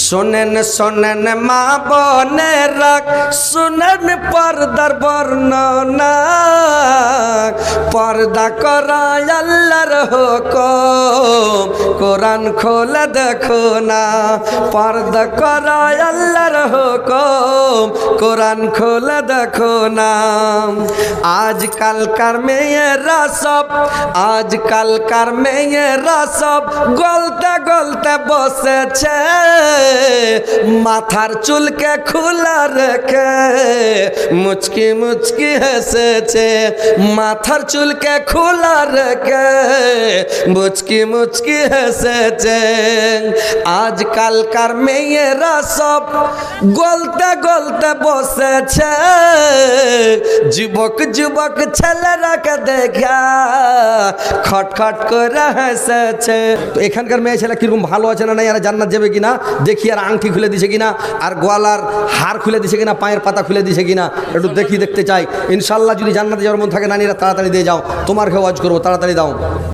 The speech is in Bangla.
শোনেন শোনেন মা বোনেরা, শুনেন পর্দার বর্ণনা। পর্দা করা আল্লাহর হুকুম, কোরআন খোলে দেখো না। পর্দা করা আল্লাহর হুকুম, কোরআন খোলে দেখো না। আজকালকার মেয়েরা সব, আজকালকার মেয়েরা সব গলতে গলতে বসেছে, মাথার চুলকে খোলা রেখে মুচকি মুচকি হেসেছে। মাথার চুলকে খোলা রেখে মুচকি মুচকি হেসেছে। আজকালকার মেয়েরা সব গলতে গলতে বসেছে, যুবক যুবক ছেলেরাকে দেখা খটখট করে হেসেছে। তো এখানকার মেয়ে ছেলে কিরকম ভালো আছে না নাই, আর জান্নাত যাবে কিনা দেখি, আর আংটি খুলে দিছে কিনা, আর গলার হার খুলে দিছে কিনা, পায়ের পাতা খুলে দিছে কিনা, একটু দেখতে চাই। ইনশাল্লাহ যদি জান্নাতে যাওয়ার মন থাকে নানিরা তাড়াতাড়ি দিয়ে যাও, তোমার কেউ ওয়াজ করবো, তাড়াতাড়ি দাও।